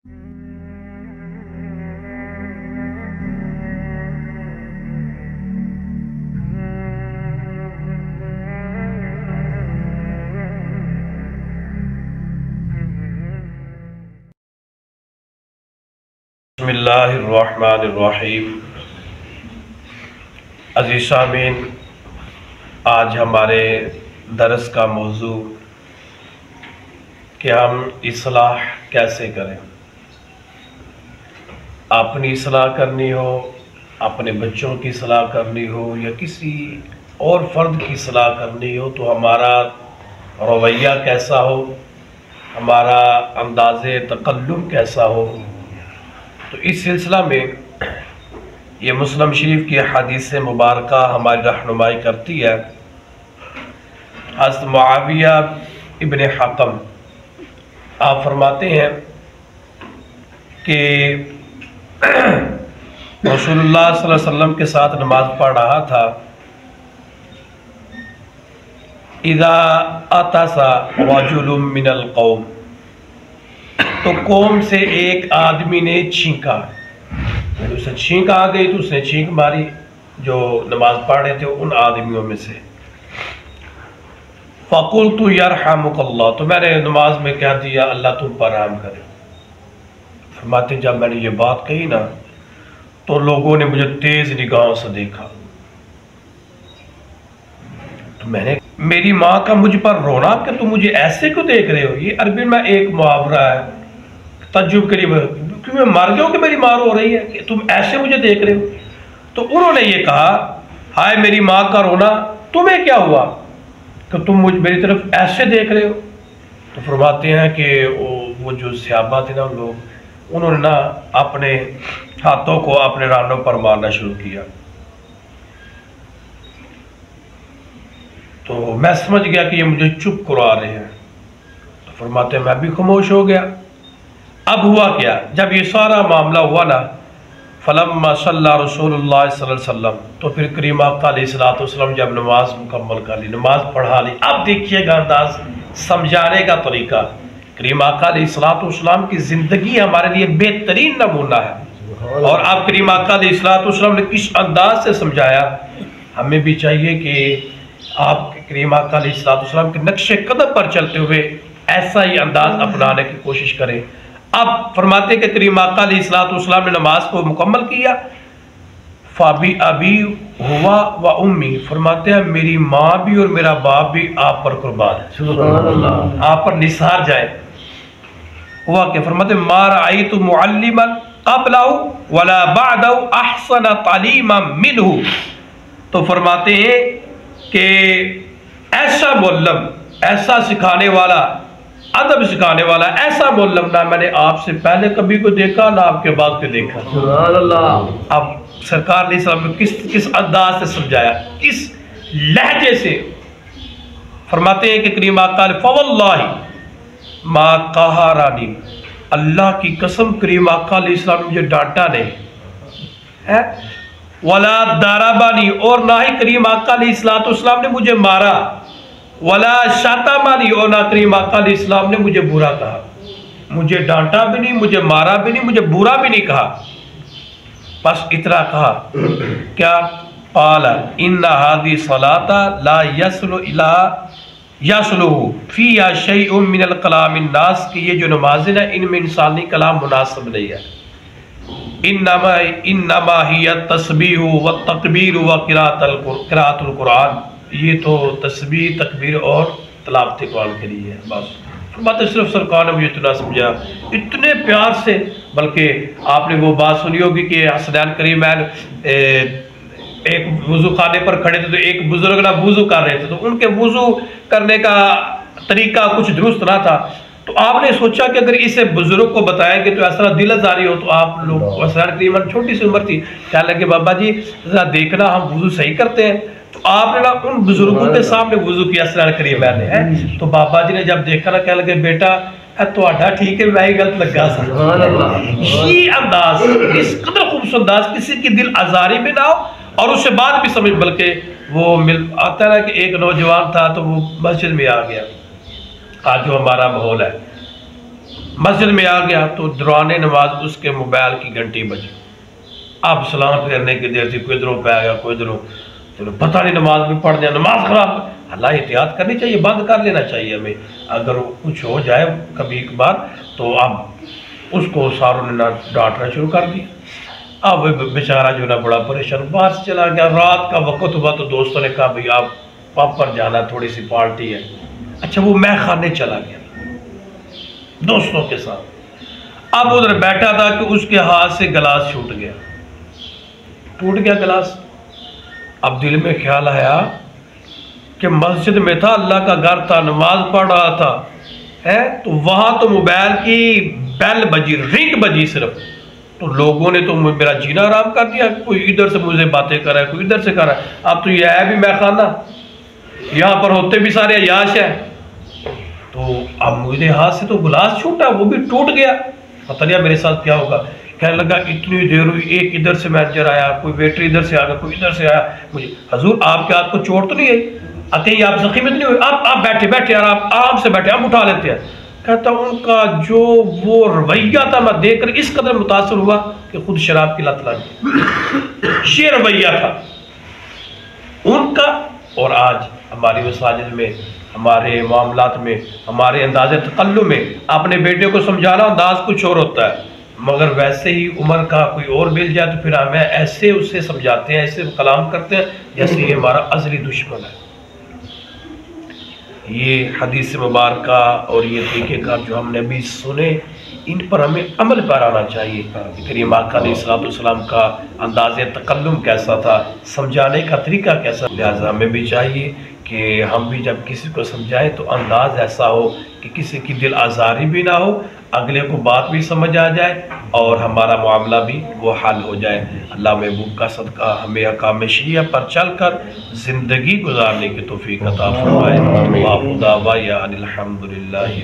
बिस्मिल्लाहिर्रहमानिर्रहीम। अज़ीज़ सामीन, आज हमारे दरस का मौजू कि हम इस्लाह कैसे करें। अपनी इस्लाह करनी हो, अपने बच्चों की इस्लाह करनी हो या किसी और फ़र्द की इस्लाह करनी हो तो हमारा रवैया कैसा हो, हमारा अंदाज़े तकल्लुम कैसा हो। तो इस सिलसिला में ये मुस्लिम शरीफ की हदीस मुबारक हमारी रहनुमाई करती है। हज़रत मुआविया इब्न हकम आप फरमाते हैं कि रसूलुल्लाह सल्लल्लाहु अलैहि वसल्लम के साथ नमाज पढ़ रहा था। इज़ा अतसा रजुलुम मिनल कौम, तो कौम से एक आदमी ने छींका, उसे छींक आ गई तो उसने छींक मारी जो नमाज पढ़ रहे थे उन आदमियों में से। फ़क़ुल्तु यरहमुकल्लाह, तो मैंने नमाज में कह दिया अल्लाह तुम पर रहम करे। फरमाते जब मैंने ये बात कही ना तो लोगों ने मुझे तेज निगाहों से देखा। तो मैंने मेरी माँ का मुझ पर रोना कि तुम मुझे ऐसे क्यों देख रहे हो। ये अरबी में एक मुहावरा है, तज्जुब करीब, क्यों मैं मर गया कि मेरी माँ रो रही है कि तुम ऐसे मुझे देख रहे हो। तो उन्होंने ये कहा हाय मेरी माँ का रोना, तुम्हें क्या हुआ कि तुम मुझ मेरी तरफ ऐसे देख रहे हो। तो फरमाते हैं कि वो जो सहाबा थे ना लोग, उन्होंने ना अपने हाथों को अपने रानों पर मारना शुरू किया। तो मैं समझ गया कि ये मुझे चुप करवा रहे हैं। तो फरमाते हैं मैं भी खामोश हो गया। अब हुआ क्या, जब ये सारा मामला हुआ ना, फलम्मा सल्ला रसूलुल्लाह सल्लल्लाहु अलैहि वसल्लम, तो फिर करीम आका अलैहिस्सलातु वस्सलाम जब नमाज मुकम्मल कर ली, नमाज पढ़ा ली। अब देखिएगा अंदाज समझाने का तरीका, करीम आका अलैहिस्सलातु वस्सलाम की ज़िंदगी हमारे लिए बेहतरीन नमूना है। और अब करीम आका अलैहिस्सलातु वस्सलाम ने किस अंदाज से समझाया। हमें भी चाहिए कि आप करीम आका अलैहिस्सलातु वस्सलाम के नक्शे कदम पर चलते हुए ऐसा ही अंदाज अपनाने की कोशिश करें। अब फरमाते कि करीम आका अलैहिस्सलातु वस्सलाम ने नमाज को मुकम्मल किया। फ़ाबी अबी हुआ व उम्मी, फरमाते हैं मेरी माँ भी और मेरा बाप भी आप पर कुर्बान है, सुभान अल्लाह, आप पर निसार जाए। हुआ क्या, फरमाते मा रअयतु मुअल्लिमन क़ब्लहु वला बअदहु अहसन तालीमन मिनहु। तो फरमाते हैं कि ऐसा मुअल्लिम, ऐसा सिखाने वाला, अदब सिखाने वाला, ऐसा मुअल्लिम ना मैंने आपसे पहले कभी को देखा ना आपके बाद को देखा। सुभान अल्लाह। अब सरकार ने इस्लाम में किस अंदाज से समझाया, किस लहजे से। फरमाते हैं कि करीम आका फवल्लाहि मा कहरानी, अल्लाह की कसम करीम आका अलैहिस्सलाम ने मुझे डांटा नहीं है, वला दाराबानी, और ना ही करीम आका अलैहिस्सलाम ने मुझे मारा, वला शातामानी, और ना करीम आका अलैहिस्सलाम ने मुझे बुरा कहा। मुझे डांटा भी नहीं, मुझे मारा भी नहीं, मुझे बुरा भी नहीं कहा, बस इतना कहा क्या, पाला इन्ना हादी सलाता ला यसलु इला यसलुहु फीहा शैउन मिनल कलामिन नास, कि ये जो नमाज़ें ना इनमें इंसानी कलाम मुनासिब नहीं है। इन्नमा हिया तस्बीहु व तकबीर व क़िराअतुल कुरान, ये तो तस्बीह, तकबीर और तलावत कुरान के लिए है। बस बात सिर्फ सरकार ने मुझे इतना समझा, इतने प्यार से। बल्कि आपने वो बात सुनी होगी कि हसनैन करीमैन एक वुज़ू खाने पर खड़े थे तो एक बुजुर्ग ना वुज़ू कर रहे थे, तो उनके वुज़ू करने का तरीका कुछ दुरुस्त ना था। तो आपने सोचा कि अगर इसे बुजुर्ग को बताएंगे तो ऐसा दिल आजारी हो। तो आप लोग, हसनैन करीमैन छोटी सी उम्र थी, कहने लगे बाबा जी जरा देखना हम वुज़ू सही करते हैं। तो आपने ना उन बुजुर्गों के सामने वुज़ू किया हसनैन करीमैन ने है। तो बाबा जी ने जब देखा ना कहने लगे बेटा तुहाडा ठीक है, मैं ही गलत लगा सा। ये अंदाज, इस कदर खूबसूरत अंदाज, किसी की दिल आजारी में ना हो और उससे बाद भी समझ। बल्कि वो मिल आता है कि एक नौजवान था तो वो मस्जिद में आ गया। आज जो हमारा माहौल है, मस्जिद में आ गया तो दौरान नमाज उसके मोबाइल की घंटी बजी। अब सलाम फेरने की देर थी, कोई इधरों पे आ गया, कोई इधरों, चलो पता नहीं नमाज भी पढ़ दिया, नमाज खराब। अल्लाह एहतियात करनी चाहिए, बंद कर लेना चाहिए हमें। अगर कुछ हो जाए कभी एक बार तो अब उसको सारों ने डांटना शुरू कर दिया। अब बेचारा जो ना बड़ा परेशान, बाहर से चला गया। रात का वक्त हुआ तो दोस्तों ने कहा भाई आप पब पर जाना, थोड़ी सी पार्टी है। अच्छा, वो मैं खाने चला गया दोस्तों के साथ। अब उधर बैठा था कि उसके हाथ से गिलास छूट गया, टूट गया गिलास। अब दिल में ख्याल आया कि मस्जिद में था, अल्लाह का घर था, नमाज पढ़ रहा था, है तो वहां तो मोबाइल की बेल बजी, रिंग बजी सिर्फ, तो लोगों ने तो मेरा जीना आराम कर दिया। कोई इधर से मुझे बातें कर रहा है, कोई इधर से कर रहा है। अब तो यह है भी मैं खाना, यहाँ पर होते भी सारे अयाश है। तो अब मुझे हाथ से तो गिलास छूटा, वो भी टूट गया। पता नहीं मेरे साथ क्या होगा। कहने लगा इतनी देर हुई, एक इधर से मैनेजर आया, कोई वेटर इधर से आ गया, कोई इधर से आया। मुझे, हजूर आपके हाथ को चोट तो नहीं आई? कहीं आप जख्मी तो नहीं हुए? आप बैठे बैठे यार, आप आराम से बैठे, आप उठा लेते हैं। कहता उनका जो वो रवैया था, मैं देखकर इस कदर मुतासर हुआ कि खुद शराब की लत लगी। ये रवैया था उनका। और आज हमारी मसाजिद में, हमारे मामलात में, हमारे अंदाज़े तकल्लुम में अपने बेटे को समझाना अंदाज कुछ और होता है, मगर वैसे ही उम्र का कोई और मिल जाए तो फिर हमें ऐसे उससे समझाते हैं, ऐसे कलाम करते हैं जैसे ये हमारा अज़ली दुश्मन है। ये हदीस मुबारक और ये तरीक़ेकार जो हमने अभी सुने, इन पर हमें अमल पर आना चाहिए। करीम आका अलैहिस्सलाम का अंदाज़े तकल्लुम कैसा था, समझाने का तरीका कैसा, लिहाजा हमें भी चाहिए कि हम भी जब किसी को समझाएं तो अंदाज ऐसा हो कि किसी की दिल आज़ारी भी ना हो, अगले को बात भी समझ आ जाए और हमारा मामला भी वो हल हो जाए। अल्लाह महबूब का सदका हमें अहकाम शरिया पर चल कर ज़िंदगी गुजारने की तौफीक अता फरमाए। अल्हम्दुलिल्लाह।